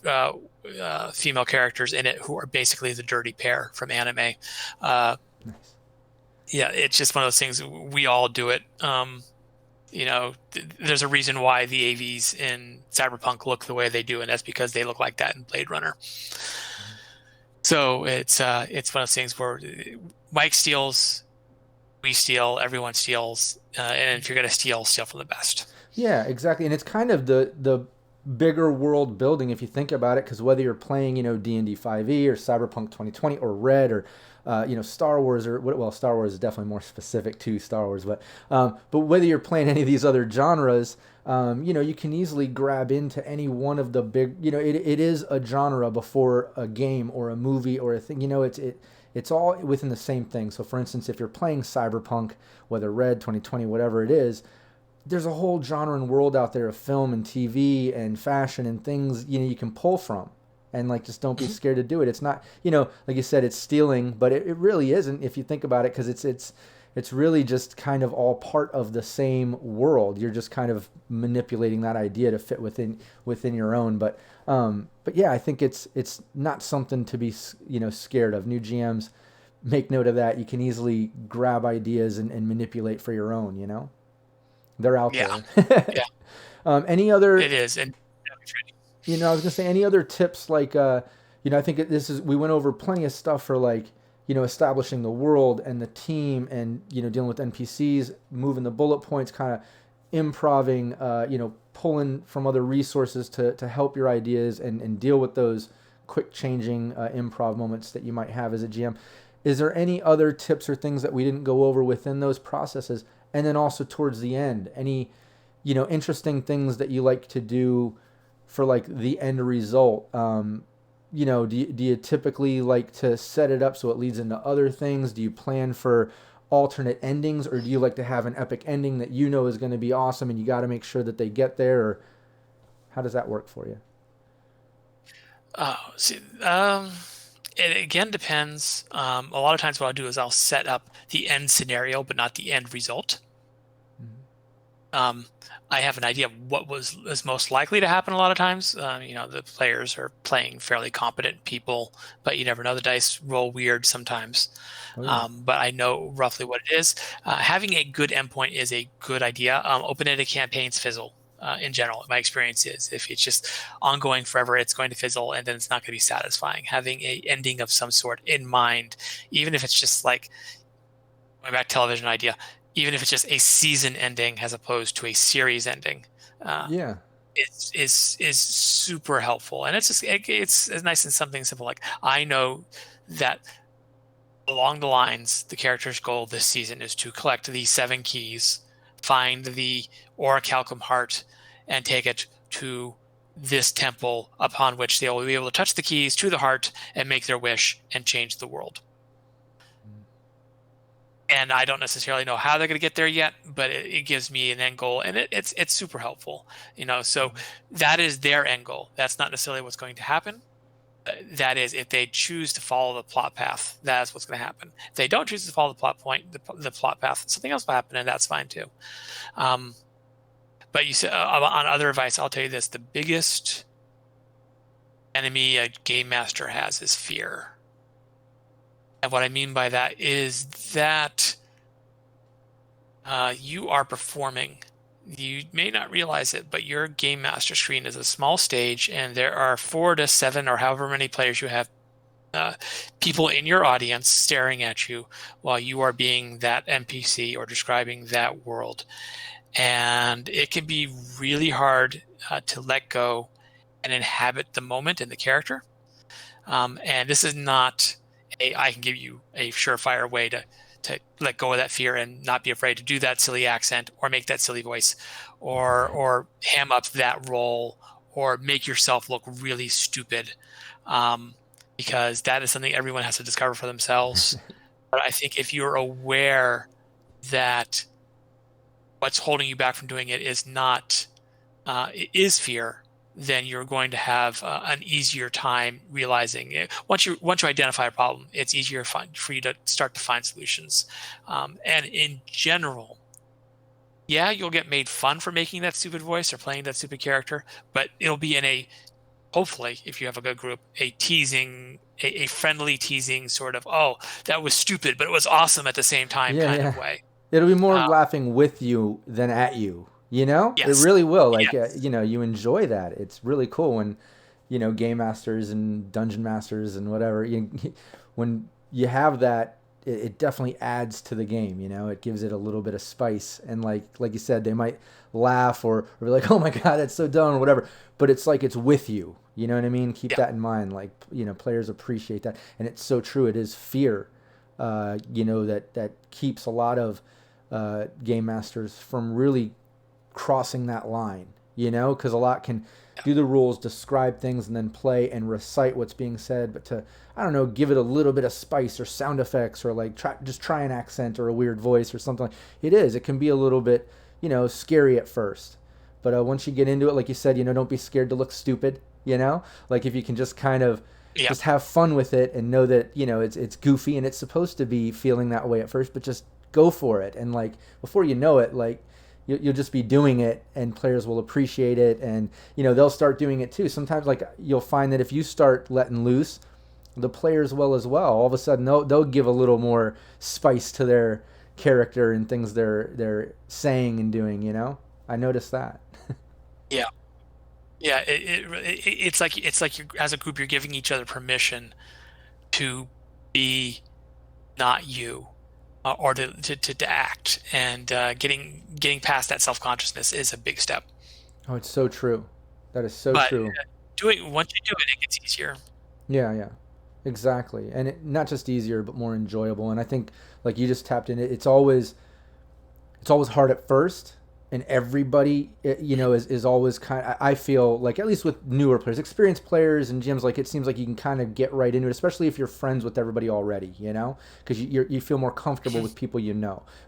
female characters in it who are basically the dirty pair from anime. Uh, Nice. yeah, it's just one of those things. We all do it. There's a reason why the AVs in Cyberpunk look the way they do, and that's because they look like that in Blade Runner. So it's one of those things where Mike steals, we steal, everyone steals, and if you're gonna steal from the best. Yeah, exactly. And it's kind of the bigger world building if you think about it, because whether you're playing, D&D 5e or Cyberpunk 2020 or Red or Star Wars or well, Star Wars is definitely more specific to Star Wars, but whether you're playing any of these other genres, you can easily grab into any one of the big, it is a genre before a game or a movie or a thing. It's all within the same thing. So, for instance, if you're playing Cyberpunk, whether Red 2020, whatever it is, there's a whole genre and world out there of film and TV and fashion and things you can pull from, and like just don't be Mhm. scared to do it. It's not like you said, it's stealing, but it really isn't if you think about it, because it's really just kind of all part of the same world. You're just kind of manipulating that idea to fit within your own. But yeah, I think it's not something to be scared of. New GMs, make note of that. You can easily grab ideas and manipulate for your own. They're out Yeah, there. yeah, Any other, it is, and I was gonna say any other tips like, I think this is we went over plenty of stuff for like, establishing the world and the team and dealing with NPCs, moving the bullet points, kind of improving, pulling from other resources to help your ideas and deal with those quick changing improv moments that you might have as a GM. Is there any other tips or things that we didn't go over within those processes? And then also towards the end, any interesting things that you like to do for like the end result? Do you typically like to set it up so it leads into other things? Do you plan for alternate endings, or do you like to have an epic ending that is going to be awesome and you got to make sure that they get there? Or how does that work for you? see, it again depends. A lot of times, what I'll do is I'll set up the end scenario, but not the end result. Um, I have an idea of what is most likely to happen a lot of times. The players are playing fairly competent people, but you never know. The dice roll weird sometimes. Oh yeah. But I know roughly what it is. Having a good endpoint is a good idea. Open-ended campaigns fizzle. In general, my experience is if it's just ongoing forever, it's going to fizzle, and then it's not going to be satisfying. Having a ending of some sort in mind, even if it's just like going back television idea, even if it's just a season ending as opposed to a series ending, uh, Yeah. is super helpful. And it's as nice and something simple like I know that along the lines, the character's goal this season is to collect the 7 keys, find the orichalcum heart, and take it to this temple upon which they will be able to touch the keys to the heart and make their wish and change the world. and I don't necessarily know how they're going to get there yet, but it gives me an end goal, and it's super helpful. So that is their end goal. That's not necessarily what's going to happen. That is, if they choose to follow the plot path, that's what's going to happen. If they don't choose to follow the the plot path, something else will happen, and that's fine too. Um, but you said on other advice, I'll tell you this: the biggest enemy a game master has is fear. And what I mean by that is that you are performing. You may not realize it, but your game master screen is a small stage, and there are 4 to 7 or however many players you have, people in your audience staring at you while you are being that NPC or describing that world. And it can be really hard to let go and inhabit the moment and the character. And this is not I can give you a surefire way to let go of that fear and not be afraid to do that silly accent or make that silly voice or ham up that role or make yourself look really stupid, um, because that is something everyone has to discover for themselves. But I think if you're aware that what's holding you back from doing it is not it is fear, then you're going to have an easier time realizing it. Once you identify a problem, it's easier for you to start to find solutions. And in general, yeah, you'll get made fun for making that stupid voice or playing that stupid character, but it'll be in a hopefully, if you have a good group, a friendly teasing sort of, oh, that was stupid, but it was awesome at the same time Yeah, kind of yeah. way. It'll be more Uh, laughing with you than at you. It yes, really will. Like, yes, you enjoy that. It's really cool when, game masters and dungeon masters and whatever, when you have that, it definitely adds to the game. It gives it a little bit of spice. And like you said, they might laugh or be like, oh my God, that's so dumb or whatever. But it's like it's with you. You know what I mean? Keep yeah, that in mind. Like, players appreciate that. And it's so true. It is fear, that keeps a lot of game masters from really crossing that line, because a lot can yeah, do the rules, describe things, and then play and recite what's being said. But to, I don't know, give it a little bit of spice or sound effects or like try an accent or a weird voice or something. It can be a little bit, scary at first. But once you get into it, like you said, don't be scared to look stupid. Like if you can just kind of yeah. just have fun with it and know that it's goofy and it's supposed to be feeling that way at first, but just go for it. And like before you know it, like you'll just be doing it and players will appreciate it, and they'll start doing it too. Sometimes like you'll find that if you start letting loose, the players will as well. All of a sudden they'll give a little more spice to their character and things they're saying and doing. I noticed that. Yeah. Yeah, it's like you as a group you're giving each other permission to be not you, or to act, and getting past that self-consciousness is a big step. Oh, it's so true. That is so But true. doing once you do it, it gets easier. Yeah, yeah, exactly. And not just easier, but more enjoyable. And I think, like you just tapped in, it's always hard at first, and everybody, is always kind of, I feel like, at least with newer players, experienced players and gyms, like it seems like you can kind of get right into it, especially if you're friends with everybody already, because you feel more comfortable with people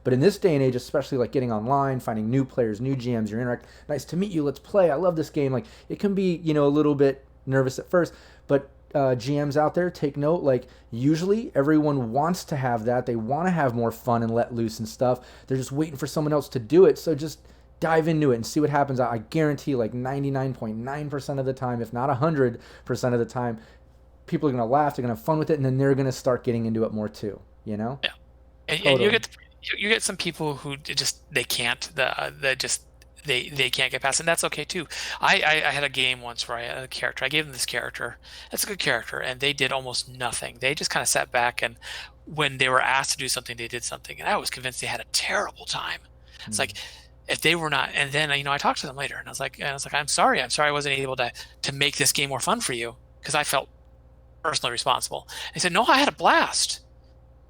but in this day and age, especially like getting online, finding new players, new GMs, you're interact, nice to meet you, let's play, I love this game, like it can be a little bit nervous at first, but GMs out there, take note. Like, usually everyone wants to have that. They want to have more fun and let loose and stuff. They're just waiting for someone else to do it. So just dive into it and see what happens. I guarantee, like 99.9% of the time, if not 100% of the time, people are going to laugh. They're going to have fun with it. And then they're going to start getting into it more too. Yeah, and Totally. you get some people who just they can't the just they can't get past, and that's okay too. I had a game once where I had a character. I gave them this character. It's a good character, and they did almost nothing. They just kind of sat back, and when they were asked to do something, they did something, and I was convinced they had a terrible time. It's Mm. like if they were not, and then I talked to them later, and I was like, I'm sorry, I wasn't able to make this game more fun for you because I felt personally responsible. They said, no, I had a blast.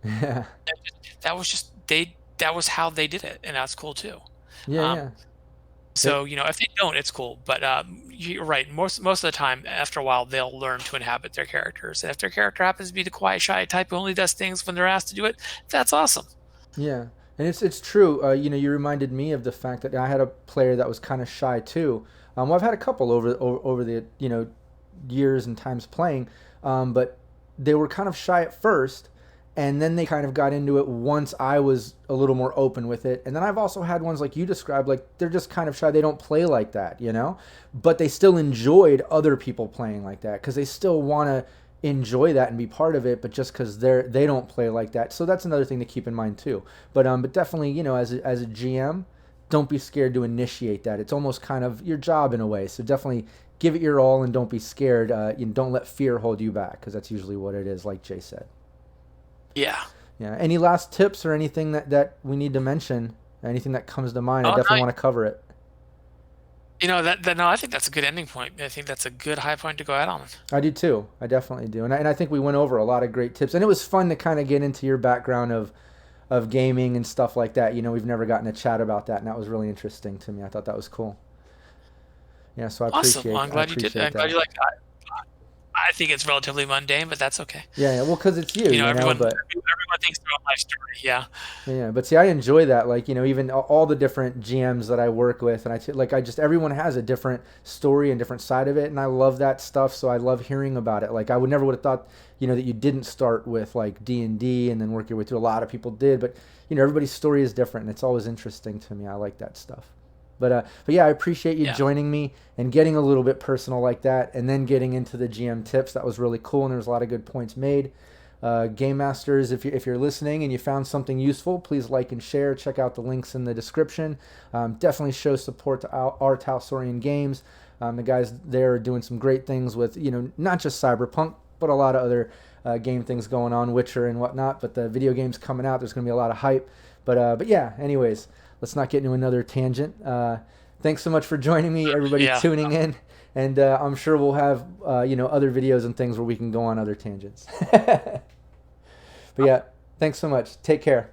Yeah. That was just they that was how they did it, and that's cool too. Yeah. Um, Yeah. so if they don't, it's cool. But you're right. Most of the time, after a while, they'll learn to inhabit their characters. And if their character happens to be the quiet, shy type who only does things when they're asked to do it, that's awesome. Yeah, and it's true. You reminded me of the fact that I had a player that was kind of shy too. Well, I've had a couple over the years and times playing, but they were kind of shy at first, and then they kind of got into it once I was a little more open with it. And then I've also had ones like you described, like they're just kind of shy. They don't play like that, but they still enjoyed other people playing like that because they still want to enjoy that and be part of it, but just because they don't play like that. So that's another thing to keep in mind too. But definitely, as a GM, don't be scared to initiate that. It's almost kind of your job in a way. So definitely give it your all and don't be scared. Don't let fear hold you back because that's usually what it is, like Jay said. Yeah. Yeah. Any last tips or anything that we need to mention? Anything that comes to mind? I Oh definitely no, want to cover it. that no, I think that's a good ending point. I think that's a good high point to go out on. I do too. I definitely do. And I think we went over a lot of great tips. And it was fun to kind of get into your background of gaming and stuff like that. We've never gotten a chat about that, and that was really interesting to me. I thought that was cool. Yeah, so I Awesome. Well, appreciate I'm I glad you did. appreciate I'm glad that. you like that. I think it's relatively mundane, but that's okay. Yeah, yeah. Well, because it's you, but Everyone thinks their own life story. Yeah. yeah, but see, I enjoy that. Like, even all the different GMs that I work with, and I just everyone has a different story and different side of it, and I love that stuff. So I love hearing about it. Like, I would never would have thought, that you didn't start with like D&D and then work your way through. A lot of people did, but everybody's story is different, and it's always interesting to me. I like that stuff. But yeah, I appreciate you Yeah. joining me and getting a little bit personal like that, and then getting into the GM tips. That was really cool, and there was a lot of good points made. Game Masters, if you're listening and you found something useful, please like and share. Check out the links in the description. Definitely show support to our Talsorian Games. The guys there are doing some great things with not just Cyberpunk, but a lot of other game things going on, Witcher and whatnot. But the video games coming out, there's going to be a lot of hype. But yeah, anyways, let's not get into another tangent. Thanks so much for joining me, everybody Yeah. tuning in. And I'm sure we'll have other videos and things where we can go on other tangents. But yeah, thanks so much. Take care.